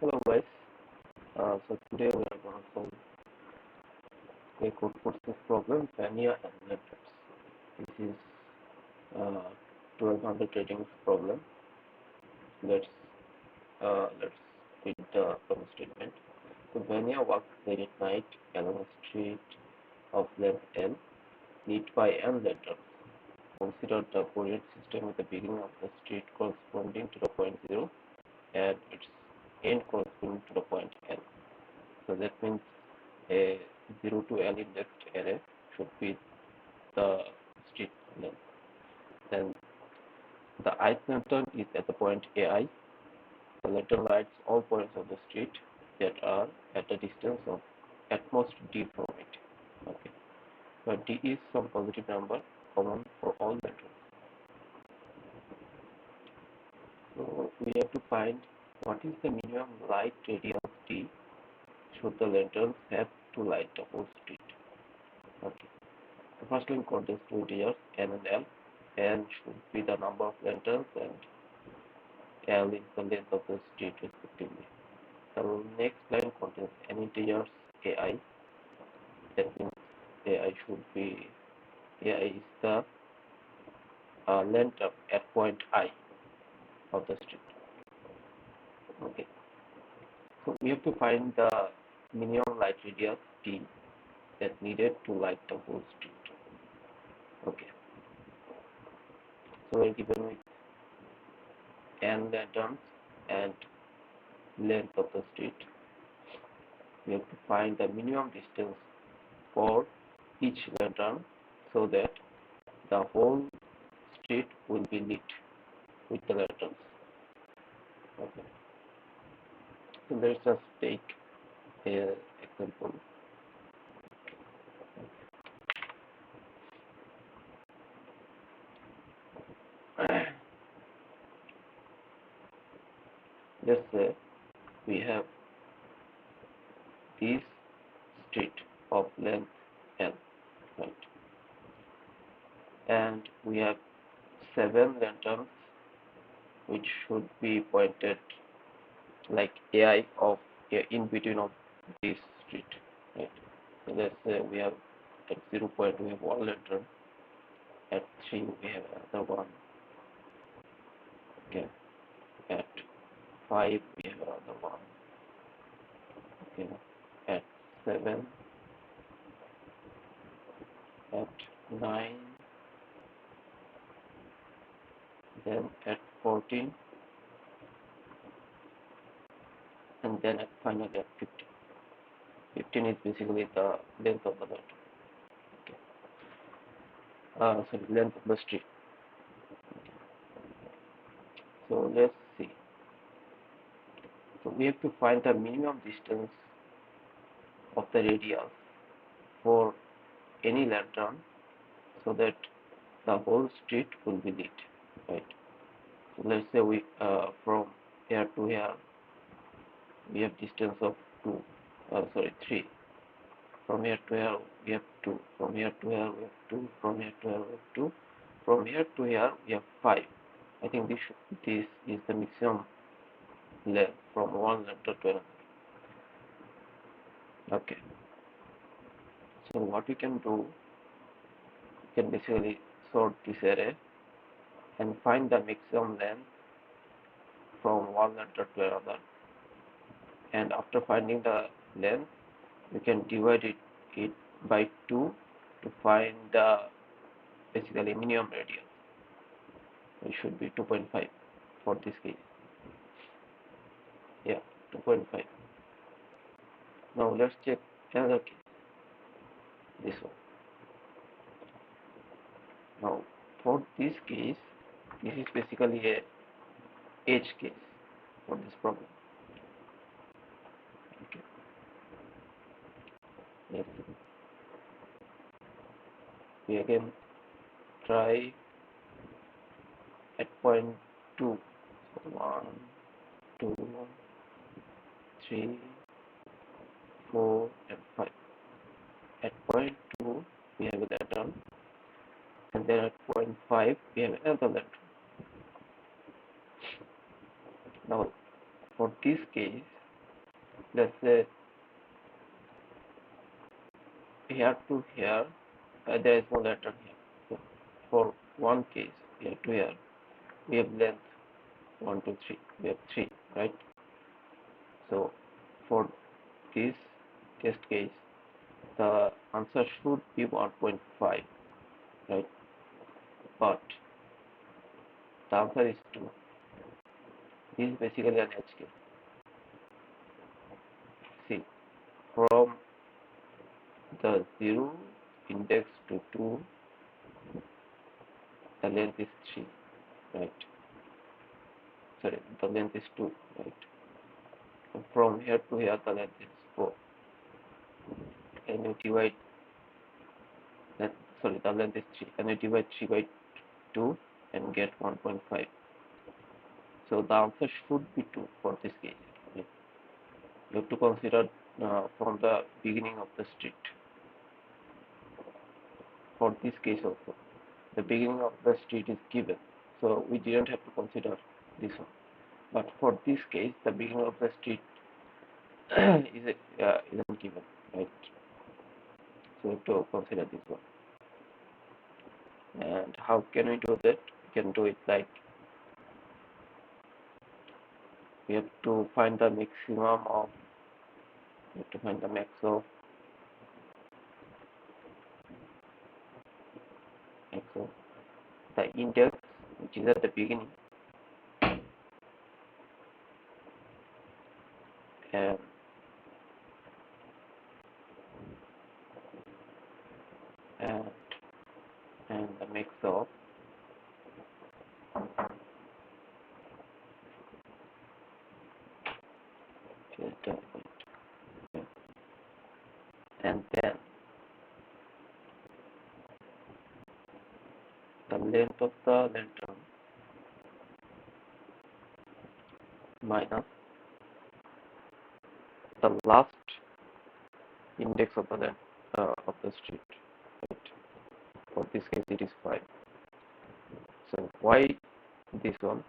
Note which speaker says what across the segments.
Speaker 1: Hello guys, so today we are going to solve a Codeforces problem, Vanya and methods. This is 1200 ratings problem. Let's read the problem statement. So Vanya walks late at night along a street of length L, lit by N letters. Consider the coordinate system with the beginning of the street corresponding to the point 0 and its end corresponding to the point N. So that means a 0 to L index array should be the street length. Then the ith lantern is at the point AI. The lantern lights all points of the street that are at a distance of at most d from it. Okay. But d is some positive number common for all lanterns. So we have to find what is the minimum light radius d should the lanterns have to light the whole street. Okay. The first line contains two integers n and l. N should be the number of lanterns and L is the length of the street respectively. The next line contains n integers ai. That means ai should be ai is the length at point I of the street. Okay. So we have to find the minimum light radius t that needed to light the whole street. Okay. So we're given with n lanterns and length of the street. We have to find the minimum distance for each lantern so that the whole street will be lit with the lanterns. Okay. So let's just take an example. Let's say we have this street of length L, right? And we have 7 lanterns which should be pointed like AI of in between of this street, right? So let's say we have at 0 point we have one lantern, at 3 we have another one, okay, at 5 we have another one, okay, at 7, at 9, then at 14, and then at finally at 15. 15 is basically the length of the lantern. Okay. Sorry, length of the street. Okay. So let's see. So we have to find the minimum distance of the radius for any lantern so that the whole street will be lit, right? So let's say we from here to here we have distance of 3. From here to here we have 2. From here to here we have 2. From here to here we have 2. From here to here we have 5. I think this is the maximum length from one lantern to another. Okay. So what we can do, we can basically sort this array and find the maximum length from one lantern to another. And after finding the length, we can divide it by 2 to find the basically minimum radius. It should be 2.5 for this case. Yeah, 2.5. Now let's check another case. This one. Now for this case, this is basically a edge case for this problem. Okay. Let's see. We again try at point 2. So 1, 2, 3, 4, and 5. At point 2, we have a lantern, and then at point 5, we have another lantern. Now, for this case, let's say here to here, there is no letter here. So for one case, here to here, we have length 1, 2, 3. We have 3, right? So for this test case, the answer should be 1.5, right? But the answer is 2. This is basically an edge case. See, from the 0 index to 2, the length is 3, right? Sorry, the length is 2, right? And from here to here, the length is 4. And you divide that, sorry, the length is 3. And you divide 3 by 2 and get 1.5. So the answer should be 2 for this case. Right? You have to consider from the beginning of the street. For this case also, the beginning of the street is given, so we didn't have to consider this one. But for this case, the beginning of the street isn't given, right? So we have to consider this one. And how can we do that? We can do it like we have to find the maximum of, we have to find the max of the index which is at the beginning, and and and the max of filter point, and then the length of the lantern minus the last index of the street, right? For this case, it is 5. So why this one?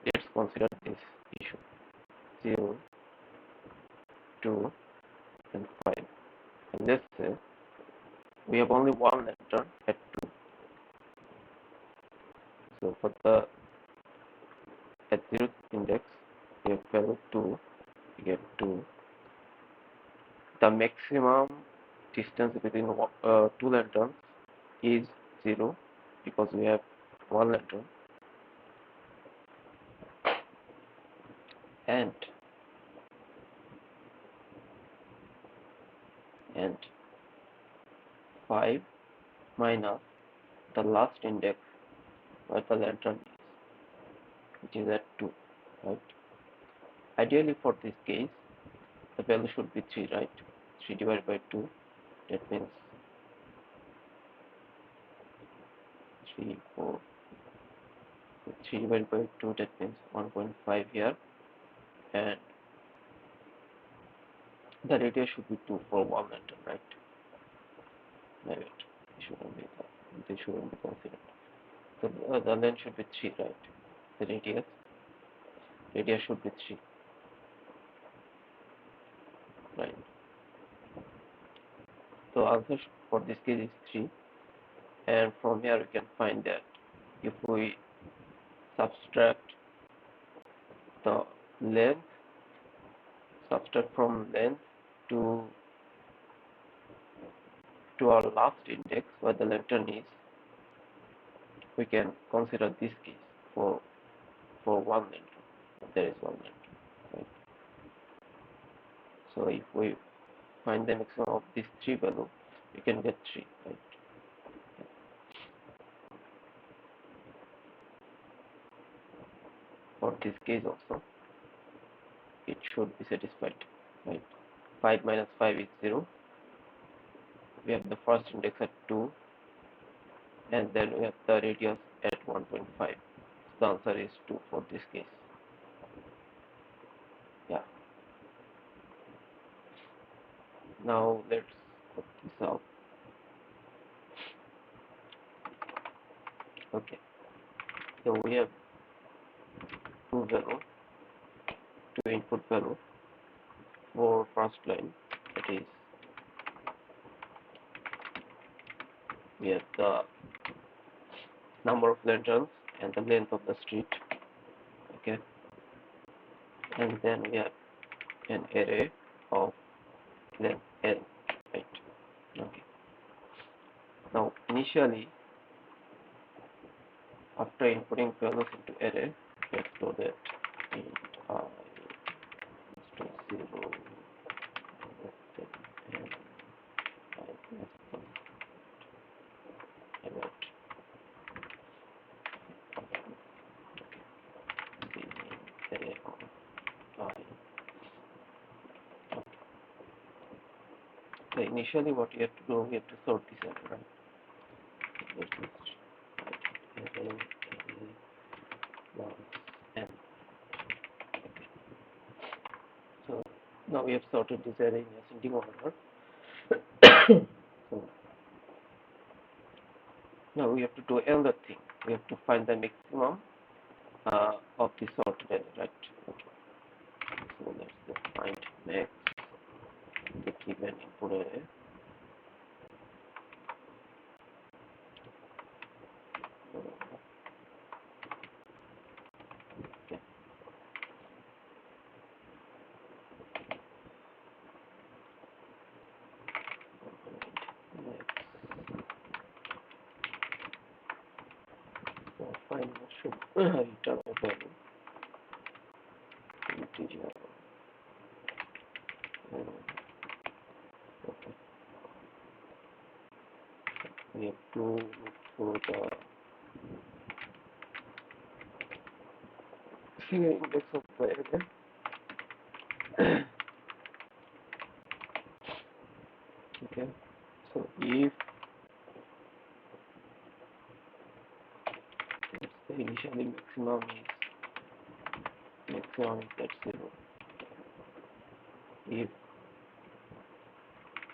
Speaker 1: Let's consider this issue: 0, 2, and 5. And let's say we have only one letter at 2. So for the at 0th index, we have value 2. We get 2. The maximum distance between two lanterns is 0 because we have one lantern, and 5 minus the last index where the lantern is, which is at 2, right? Ideally for this case, the value should be 3, right? 3 divided by 2, that means 3, 4. So 3 divided by 2, that means 1.5 here, and the radius should be 2 for one lantern, right? Maybe it shouldn't be that. They shouldn't be considered. So the length should be 3, right? The radius should be 3, right? So answer for this case is 3, and from here we can find that if we subtract the length, subtract from length to our last index where the lantern is, we can consider this case for one lantern. There is one lantern, right? So if we find the maximum of this 3 value, we can get 3, right? For this case also, it should be satisfied, right? 5 minus 5 is 0. We have the first index at 2, and then we have the radius at 1.5. The answer is 2 for this case. Yeah. Now let's put this out. Okay. So we have two input value, for first line, that is, we have the number of lanterns and the length of the street. Okay, and then we have an array of length L, right? Okay. Now initially, after inputting values into array, let's do that int I is to 0, and I plus one, and that the array of I. Okay. So initially what we have to do, we have to sort this array, right? Let's just write array plus n. Okay. So now we have sorted this array in ascending order. So now we have to do another thing. We have to find the maximum of the sorted array, right? Okay. So let's just find max the given input array. Okay. Max. So find should return a value integer. Okay. We have to look for the index of the array. Okay. So if let's say initially maximum is at 0. If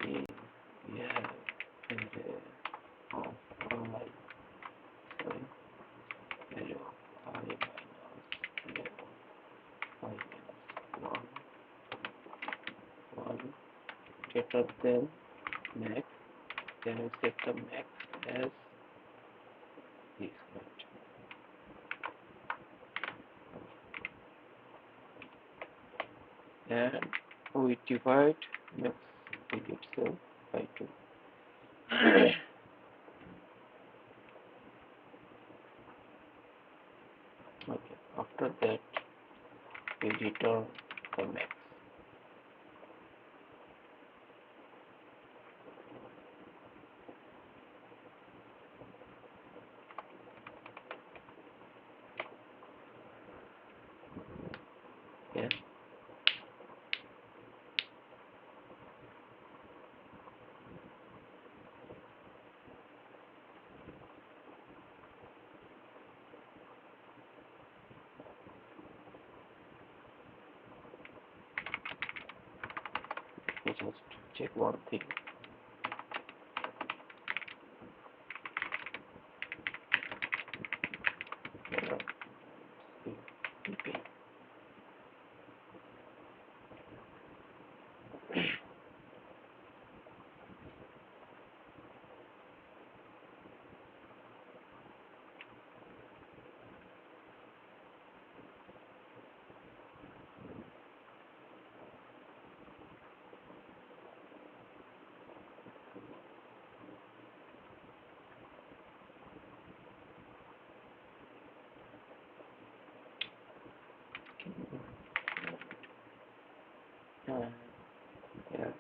Speaker 1: we have an array of I, sorry, array of I minus array of I minus 1 greater than max, then we set the max as this, right? And we divide max with itself by 2. Okay, after that we return the max. Yeah. Let's just check one thing. TP. Yeah,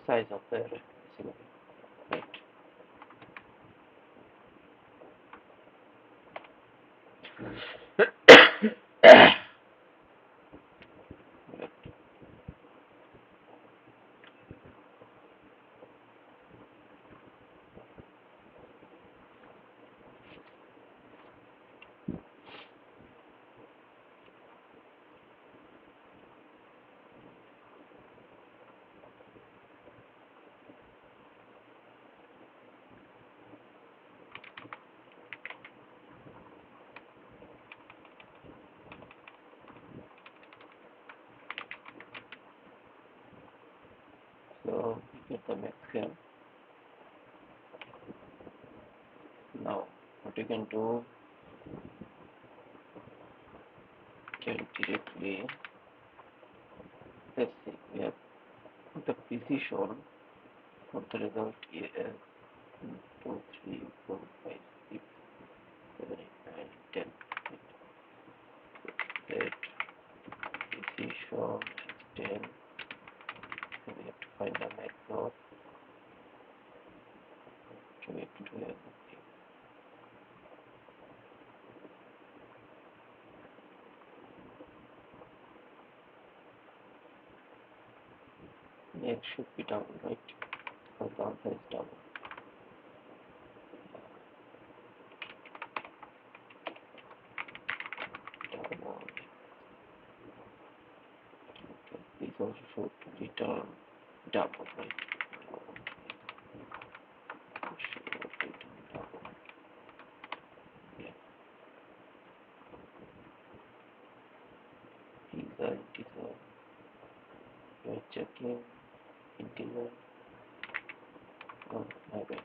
Speaker 1: size of the array, right? get the max here. Now what you can do, can directly, let's see, we have the precision for the result here as 2, 3, 4, 5, 6, 7, 8, 9, 10. Set precision as 10. So we have to find the max of 12. Okay. Next should be double, right? Because the answer is double. Double. Okay. This also should return double, right? Should return double. Yeah. These are integer. You are checking integer. Oh, my bad.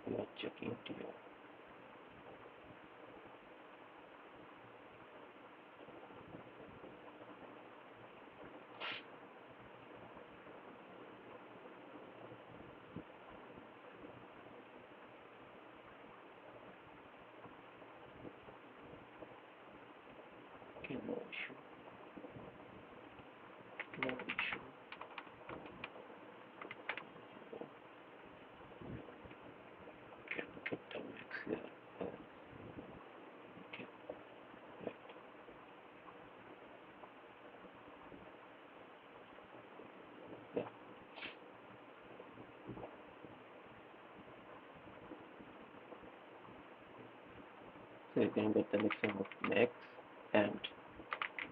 Speaker 1: You are checking integer. Okay, no issue. No issue. Okay, get the max here. Okay, right. Yeah. So you can get the maximum of max and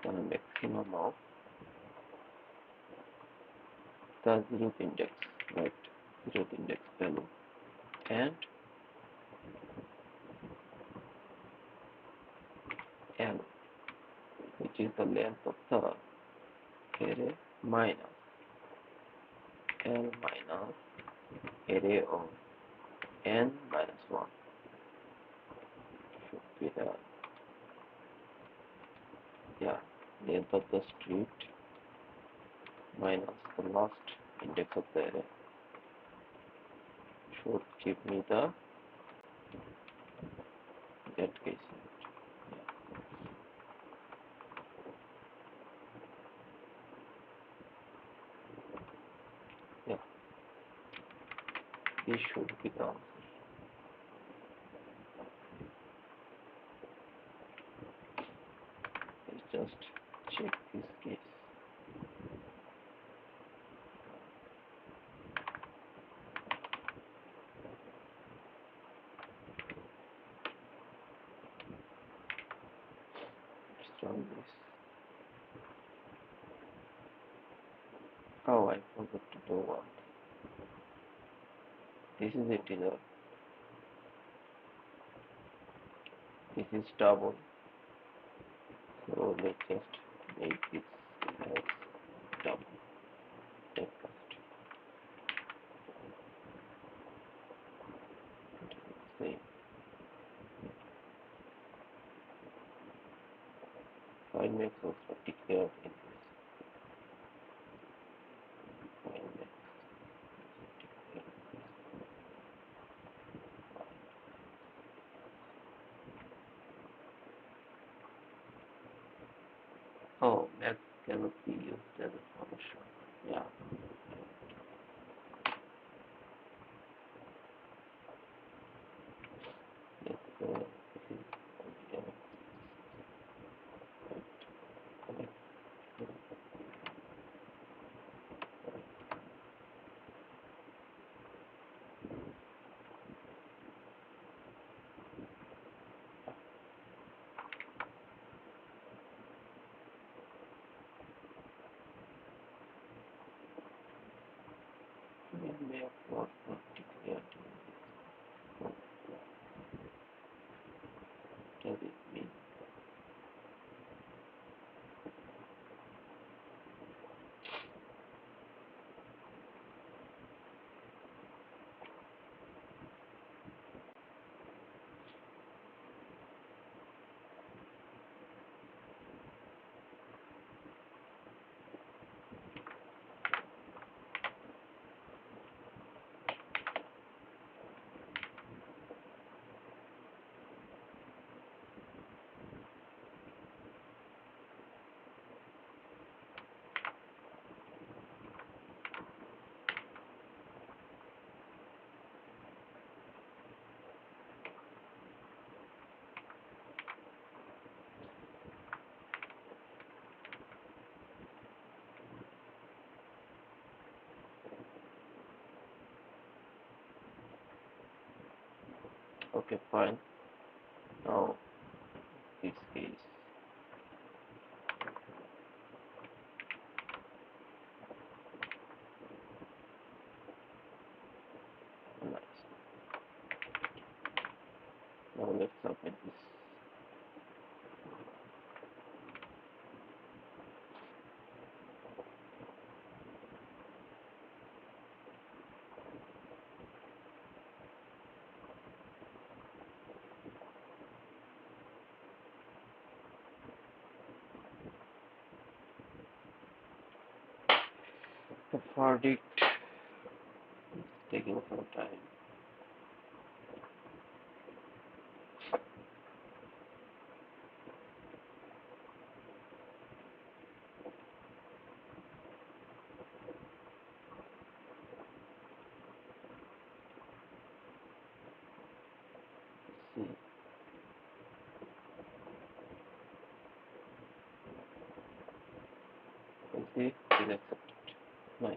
Speaker 1: the maximum of the zeroth index, right? Zeroth index value, and n, which is the length of the array, minus l minus array of n minus 1 should be the, yeah, length of the street minus the last index of the array should give me the that case. Yeah, this should be the answer. Let's just check this case. Let's run this. Oh, I forgot to do one. This is integer. This is double. So let's just make this as double. Take first. Same. Find max also declared in this. Find max declared. Oh, max cannot be used as a function. Yeah. Let's this is yeah. Right. Max was not declared in this. Does it mean Okay, fine. Now this is nice. Now let's submit this. The verdict is taking some time. Let's see. Let's see. It is accepted. Nice.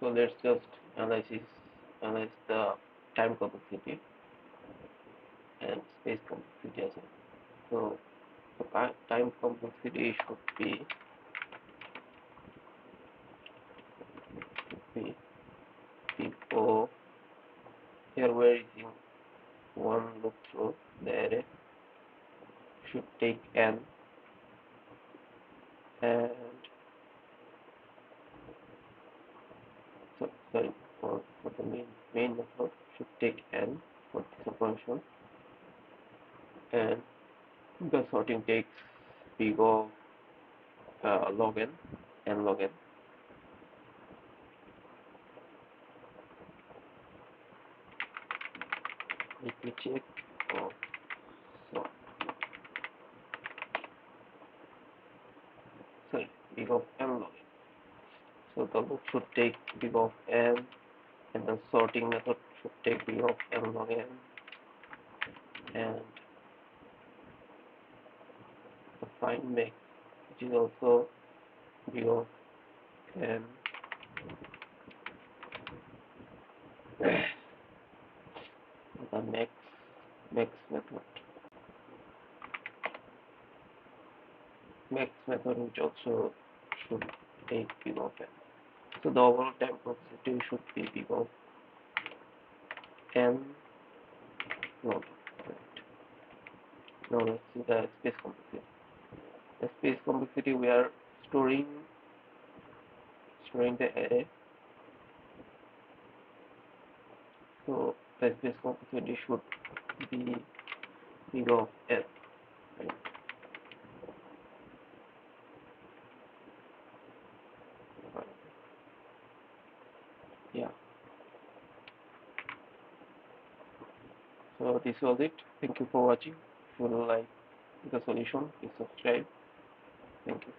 Speaker 1: So let's just analyze the time complexity and space complexity as well. So the time complexity should be O. Here we're using one loop through the array should take n, and so sorry for the main method should take n for this operation, and the sorting takes big of log n log n. Let me check. Oh, so sorry, big of n log n. So the loop should take big of n, and the sorting method should take big of n log n, and the find max, which is also big of n, the max method which also should take big of n. So the overall time complexity should be big of n log n. Right. Now let's see the space complexity. The space complexity, we are storing the array. So the space complexity should be big of n. Right. Yeah. So this was it. Thank you for watching. If you like the solution, please subscribe. Thank you.